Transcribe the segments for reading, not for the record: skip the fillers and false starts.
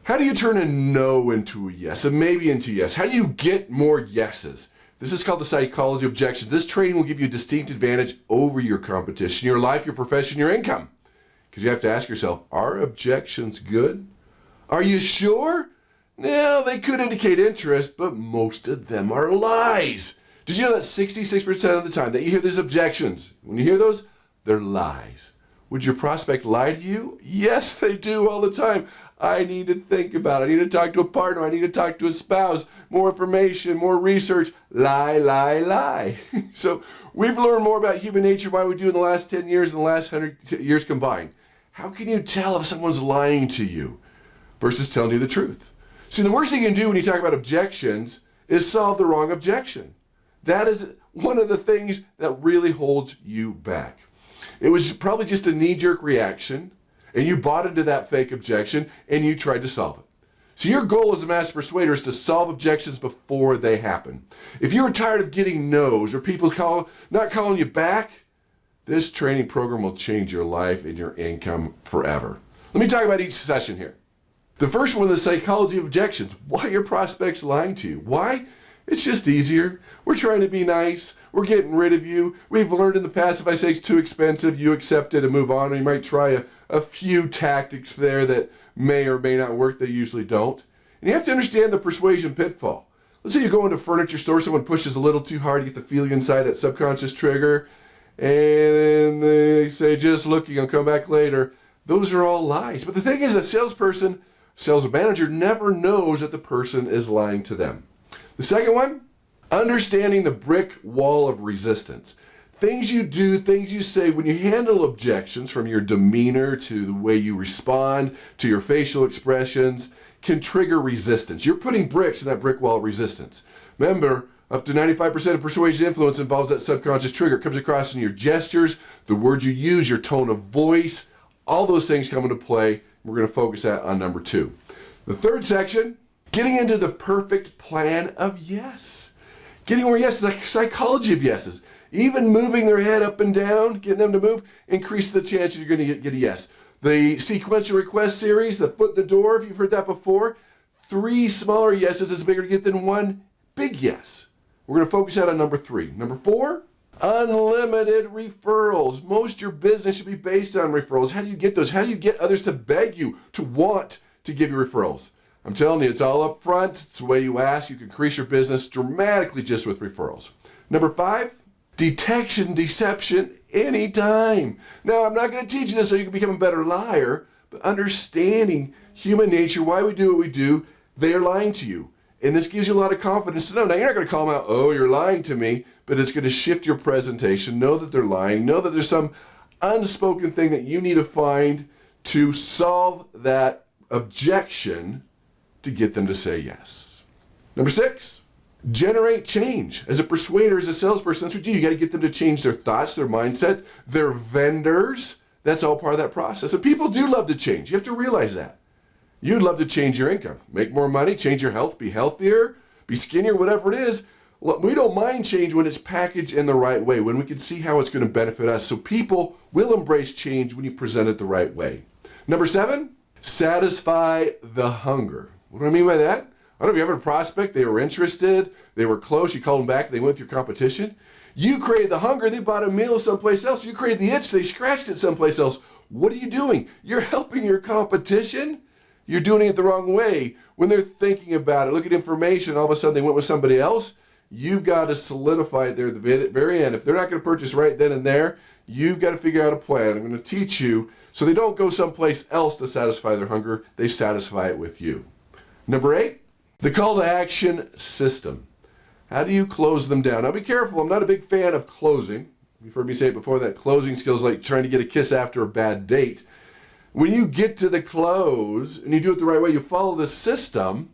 How do you turn a no into a yes, a maybe into a yes? How do you get more yeses? This is called the psychology of objections. This training will give you a distinct advantage over your competition, your life, your profession, your income. Because you have to ask yourself, are objections good? Are you sure? No, they could indicate interest, but most of them are lies. Did you know that 66% of the time that you hear these objections, when you hear those, they're lies? Would your prospect lie to you? Yes, they do all the time. I need to think about it. I need to talk to a partner. I need to talk to a spouse. More information, more research. Lie, lie, lie. So we've learned more about human nature, why we do in the last 10 years and the last 100 years combined. How can you tell if someone's lying to you versus telling you the truth? See, the worst thing you can do when you talk about objections is solve the wrong objection. That is one of the things that really holds you back. It was probably just a knee-jerk reaction, and you bought into that fake objection, and you tried to solve it. So your goal as a master persuader is to solve objections before they happen. If you're tired of getting no's or people not calling you back, this training program will change your life and your income forever. Let me talk about each session here. The first one is the psychology of objections. Why your prospect's lying to you? Why? It's just easier. We're trying to be nice. We're getting rid of you. We've learned in the past if I say it's too expensive, you accept it and move on. And you might try a few tactics there that may or may not work. They usually don't. And you have to understand the persuasion pitfall. Let's say you go into a furniture store, someone pushes a little too hard, you get the feeling inside, that subconscious trigger, and they say, just looking, I'll come back later. Those are all lies. But the thing is, a salesperson, sales manager never knows that the person is lying to them. The second one, understanding the brick wall of resistance. Things you do, things you say, when you handle objections, from your demeanor to the way you respond to your facial expressions, can trigger resistance. You're putting bricks in that brick wall of resistance. Remember, up to 95% of persuasion influence involves that subconscious trigger. It comes across in your gestures, the words you use, your tone of voice. All those things come into play. We're going to focus that on number 2. The third section, getting into the perfect plan of yes. Getting more yeses, the psychology of yeses. Even moving their head up and down, getting them to move, increase the chances you're going to get a yes. The sequential request series, the foot in the door, if you've heard that before, 3 smaller yeses is bigger to get than 1 big yes. We're going to focus out on number 3. Number 4, unlimited referrals. Most of your business should be based on referrals. How do you get those? How do you get others to beg you, to want to give you referrals? I'm telling you, it's all up front. It's the way you ask. You can increase your business dramatically just with referrals. Number 5, detection, deception, anytime. Now, I'm not going to teach you this so you can become a better liar, but understanding human nature, why we do what we do, they are lying to you. And this gives you a lot of confidence to know. Now, you're not going to call them out, oh, you're lying to me, but it's going to shift your presentation. Know that they're lying. Know that there's some unspoken thing that you need to find to solve that objection to get them to say yes. Number 6, generate change. As a persuader, as a salesperson, that's what you do. You got to get them to change their thoughts, their mindset, their vendors. That's all part of that process. And people do love to change. You have to realize that. You'd love to change your income, make more money, change your health, be healthier, be skinnier, whatever it is. We don't mind change when it's packaged in the right way, when we can see how it's going to benefit us. So people will embrace change when you present it the right way. Number 7, satisfy the hunger. What do I mean by that? I don't know if you ever had a prospect, they were interested, they were close, you called them back, they went with your competition. You created the hunger, they bought a meal someplace else. You created the itch, they scratched it someplace else. What are you doing? You're helping your competition. You're doing it the wrong way. When they're thinking about it, look at information, all of a sudden they went with somebody else. You've got to solidify it there at the very end. If they're not going to purchase right then and there, you've got to figure out a plan. I'm going to teach you so they don't go someplace else to satisfy their hunger. They satisfy it with you. Number 8, the call to action system. How do you close them down? Now be careful, I'm not a big fan of closing. You've heard me say it before, that closing skills like trying to get a kiss after a bad date. When you get to the close and you do it the right way, you follow the system,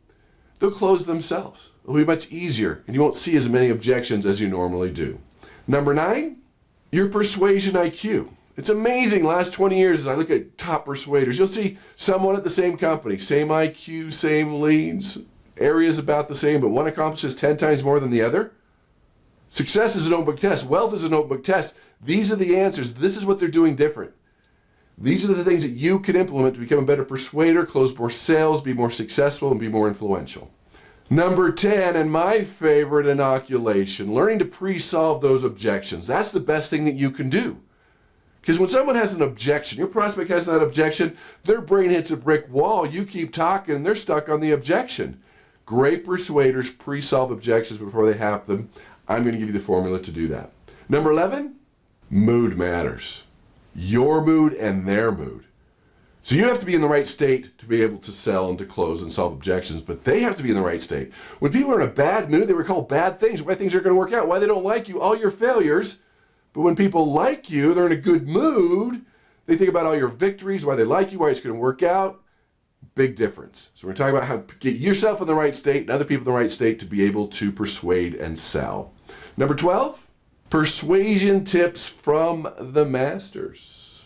they'll close themselves. It'll be much easier and you won't see as many objections as you normally do. Number 9, your persuasion IQ. It's amazing, last 20 years as I look at top persuaders, you'll see someone at the same company, same IQ, same leads, areas about the same, but one accomplishes 10 times more than the other. Success is an open book test. Wealth is an open book test. These are the answers. This is what they're doing different. These are the things that you can implement to become a better persuader, close more sales, be more successful, and be more influential. Number 10, and my favorite, inoculation, learning to pre-solve those objections. That's the best thing that you can do. Because when someone has an objection, your prospect has that objection, their brain hits a brick wall, you keep talking, and they're stuck on the objection. Great persuaders pre-solve objections before they have them. I'm going to give you the formula to do that. Number 11, mood matters. Your mood and their mood. So you have to be in the right state to be able to sell and to close and solve objections, but they have to be in the right state. When people are in a bad mood, they recall bad things, why things aren't going to work out, why they don't like you, all your failures. But when people like you, they're in a good mood, they think about all your victories, why they like you, why it's going to work out. Big difference. So we're talking about how to get yourself in the right state and other people in the right state to be able to persuade and sell. Number 12, persuasion tips from the masters.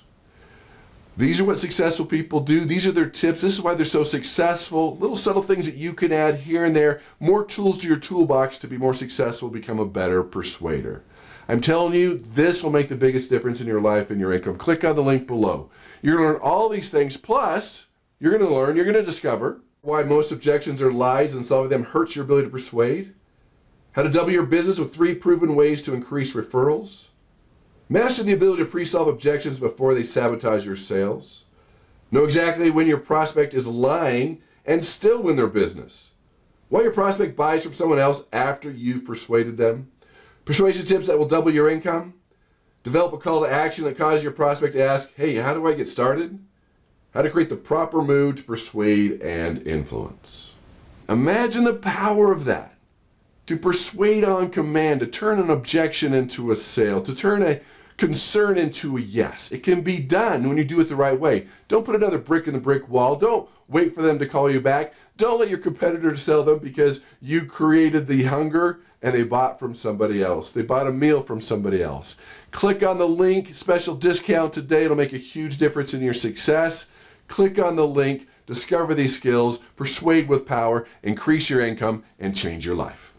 These are what successful people do. These are their tips. This is why they're so successful. Little subtle things that you can add here and there. More tools to your toolbox to be more successful, become a better persuader. I'm telling you, this will make the biggest difference in your life and your income. Click on the link below. You're going to learn all these things, plus you're going to discover why most objections are lies and solving them hurts your ability to persuade. How to double your business with 3 proven ways to increase referrals. Master the ability to pre-solve objections before they sabotage your sales. Know exactly when your prospect is lying and still win their business. Why your prospect buys from someone else after you've persuaded them. Persuasion tips that will double your income. Develop a call to action that causes your prospect to ask, hey, how do I get started? How to create the proper mood to persuade and influence. Imagine the power of that. To persuade on command, to turn an objection into a sale, to turn a concern into a yes. It can be done when you do it the right way. Don't put another brick in the brick wall. Don't wait for them to call you back. Don't let your competitor sell them because you created the hunger and they bought from somebody else. They bought a meal from somebody else. Click on the link, special discount today. It'll make a huge difference in your success. Click on the link, discover these skills, persuade with power, increase your income, and change your life.